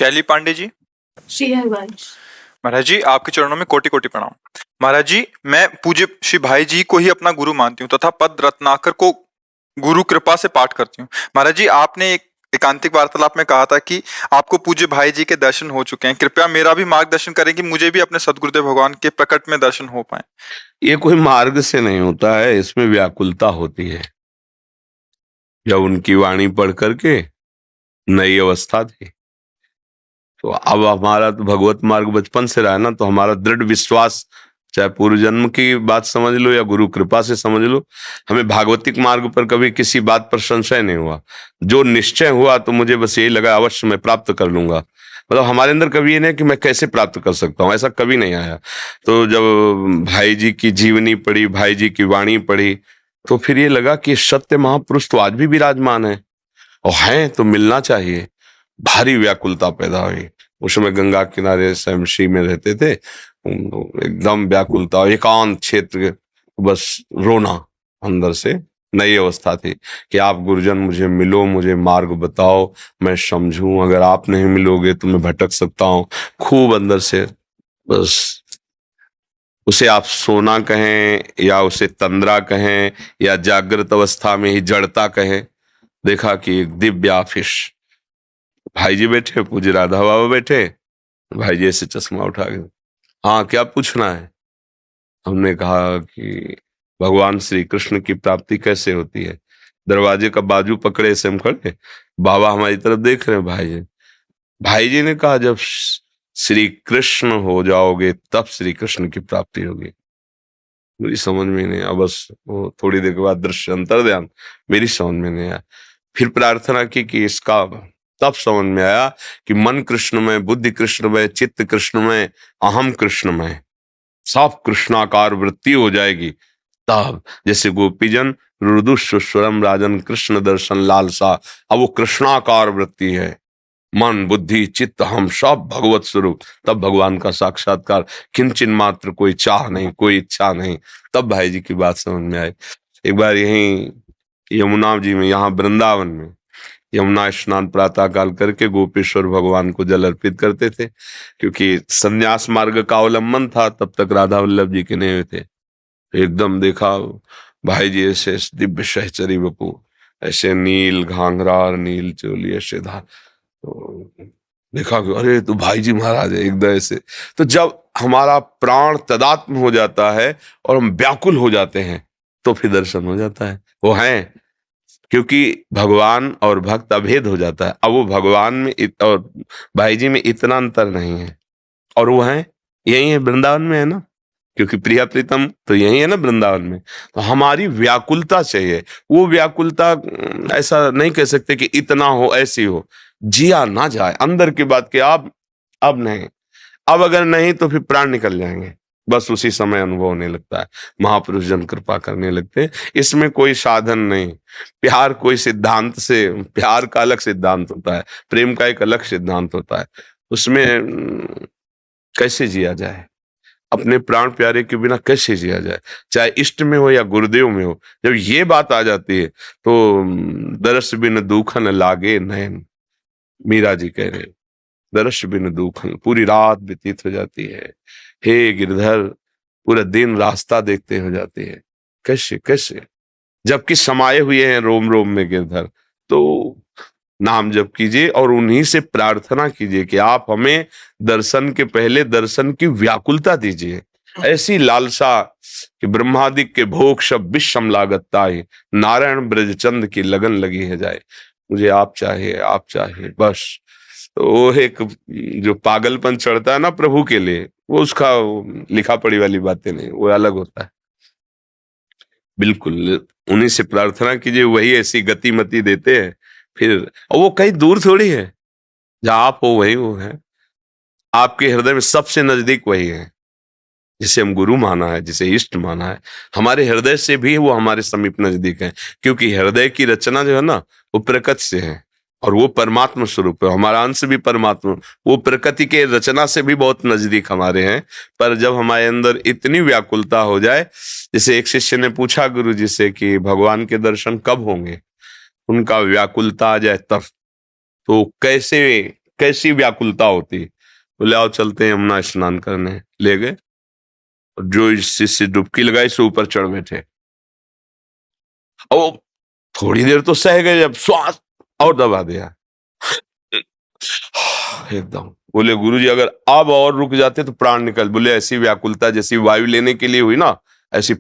शैली पांडे जी। श्री हरिवंश। महाराज जी, आपके चरणों में कोटि कोटि प्रणाम। महाराज जी, मैं पूज्य श्री भाई जी को ही अपना गुरु मानती हूँ तथा पद रत्नाकर को गुरु कृपा से पाठ करती हूँ। महाराज जी, आपने एक एकांतिक वार्तालाप में कहा था कि आपको पूज्य भाई जी के दर्शन हो चुके हैं। कृपया मेरा भी मार्गदर्शन करें कि मुझे भी अपने सदगुरुदेव भगवान के प्रकट में दर्शन हो पाए। ये कोई मार्ग से नहीं होता है, इसमें व्याकुलता होती है। जब उनकी वाणी पढ़ करके नई अवस्था थी, तो अब हमारा तो भगवत मार्ग बचपन से रहा है ना, तो हमारा दृढ़ विश्वास, चाहे पूर्व जन्म की बात समझ लो या गुरु कृपा से समझ लो, हमें भागवतिक मार्ग पर कभी किसी बात पर संशय नहीं हुआ। जो निश्चय हुआ तो मुझे बस यही लगा अवश्य मैं प्राप्त कर लूंगा। मतलब हमारे अंदर कभी ये नहीं कि मैं कैसे प्राप्त कर सकता हूँ, ऐसा कभी नहीं आया। तो जब भाई जी की जीवनी पढ़ी, भाई जी की वाणी पढ़ी, तो फिर ये लगा कि सत्य महापुरुष तो आज भी विराजमान है और हैं तो मिलना चाहिए। भारी व्याकुलता पैदा हुई। उस समय गंगा किनारे शमशी में रहते थे, एकदम व्याकुलता, एकांत क्षेत्र, बस रोना अंदर से। नई अवस्था थी कि आप गुरुजन मुझे मिलो, मुझे मार्ग बताओ, मैं समझूं, अगर आप नहीं मिलोगे तो मैं भटक सकता हूँ। खूब अंदर से बस, उसे आप सोना कहें या उसे तंद्रा कहें या जागृत अवस्था में ही जड़ता कहें, देखा कि एक दिव्य आफिश। भाई जी बैठे, पूज्य राधा बाबा बैठे, भाई जी ऐसे चश्मा उठा के, हाँ क्या पूछना है? हमने कहा कि भगवान श्री कृष्ण की प्राप्ति कैसे होती है। दरवाजे का बाजू पकड़े से हम खड़े, बाबा हमारी तरफ देख रहे हैं। भाई जी ने कहा जब श्री कृष्ण हो जाओगे तब श्री कृष्ण की प्राप्ति होगी। मेरी समझ में नहीं आया, बस वो थोड़ी देर के बाद दृश्य अंतर ध्यान मेरी समझ में नहीं आया। फिर प्रार्थना की कि इसका तब समझ में आया कि मन कृष्णमय, बुद्धि कृष्णमय, चित्त कृष्णमय, अहम कृष्णमय, सब कृष्णाकार वृत्ति हो जाएगी। तब जैसे गोपीजन रुदुस्वरम राजन कृष्ण दर्शन लालसा, अब वो कृष्णाकार वृत्ति है। मन बुद्धि चित्त हम सब भगवत स्वरूप, तब भगवान का साक्षात्कार, किंचन मात्र कोई चाह नहीं, कोई इच्छा नहीं। तब भाई जी की बात समझ में आई। एक बार यहीं यमुना जी में, यहाँ वृंदावन में यमुना स्नान प्रातः काल करके गोपेश्वर भगवान को जल अर्पित करते थे, क्योंकि संन्यास मार्ग का अवलंबन था, तब तक राधा वल्लभ जी के नहीं हुए थे। एकदम देखा भाई जी ऐसे दिव्य सहचरी बपू, ऐसे नील घाघरा और नील चोली ऐसे धार, तो देखा कि अरे तो भाई जी महाराज है एकदम ऐसे। तो जब हमारा प्राण तदात्म हो जाता है और हम व्याकुल हो जाते हैं, तो फिर दर्शन हो जाता है। वो हैं, क्योंकि भगवान और भक्त अभेद हो जाता है। अब वो भगवान में और भाई जी में इतना अंतर नहीं है, और वो हैं यही है, वृंदावन में है ना, क्योंकि प्रिया प्रीतम तो यही है ना वृंदावन में। तो हमारी व्याकुलता चाहिए। वो व्याकुलता ऐसा नहीं कह सकते कि इतना हो, ऐसी हो, जिया ना जाए अंदर की बात कि अब नहीं, अब अगर नहीं तो फिर प्राण निकल जाएंगे। बस उसी समय अनुभव होने लगता है। महापुरुष जन कृपा करने लगते हैं। इसमें कोई साधन नहीं। प्यार कोई सिद्धांत से, प्यार का अलग सिद्धांत होता है, प्रेम का एक अलग सिद्धांत होता है। उसमें कैसे जिया जाए, अपने प्राण प्यारे के बिना कैसे जिया जाए, चाहे इष्ट में हो या गुरुदेव में हो। जब ये बात आ जाती है तो दरस बिन दुखन लागे नयन, मीरा जी कह रहे, दरस बिन दुखन, पूरी रात व्यतीत हो जाती है। हे गिरधर, पूरा दिन रास्ता देखते हो जाती है। कैसे कैसे, जबकि समाये हुए हैं रोम रोम में गिरधर। तो नाम जप कीजिए और उन्हीं से प्रार्थना कीजिए कि आप हमें दर्शन के पहले दर्शन की व्याकुलता दीजिए, ऐसी लालसा कि ब्रह्मादिक के भोग शब विषम लागता है, नारायण ब्रजचंद की लगन लगी है जाए। मुझे आप चाहिए, आप चाहिए, बस। तो वो एक जो पागलपन चढ़ता है ना प्रभु के लिए, वो उसका लिखा पढ़ी वाली बातें नहीं, वो अलग होता है। बिल्कुल उन्हीं से प्रार्थना कीजिए, वही ऐसी गति मति देते हैं। फिर और वो कहीं दूर थोड़ी है, जहां आप हो वही वो है। आपके हृदय में सबसे नजदीक वही है, जिसे हम गुरु माना है, जिसे इष्ट माना है। हमारे हृदय से भी वो हमारे समीप नजदीक है, क्योंकि हृदय की रचना जो है ना, वो प्रकृति से है और वो परमात्मा स्वरूप है। हमारा अंश भी परमात्मा, वो प्रकृति के रचना से भी बहुत नजदीक हमारे हैं। पर जब हमारे अंदर इतनी व्याकुलता हो जाए, जैसे एक शिष्य ने पूछा गुरु जी से कि भगवान के दर्शन कब होंगे, उनका व्याकुलता आ जाए तब, तो कैसे कैसी व्याकुलता होती। बोले आओ चलते हैं यमुना स्नान करने, ले गए। और जो इस शिष्य डुबकी लगाई सो ऊपर चढ़ बैठे। और थोड़ी देर तो सह गए, जब श्वास और दबा दिया एकदम। बोले गुरुजी अगर अब और रुक जाते तो प्राण निकल। बोले ऐसी व्याकुलता जैसी वायु लेने के लिए हुई ना, ऐसी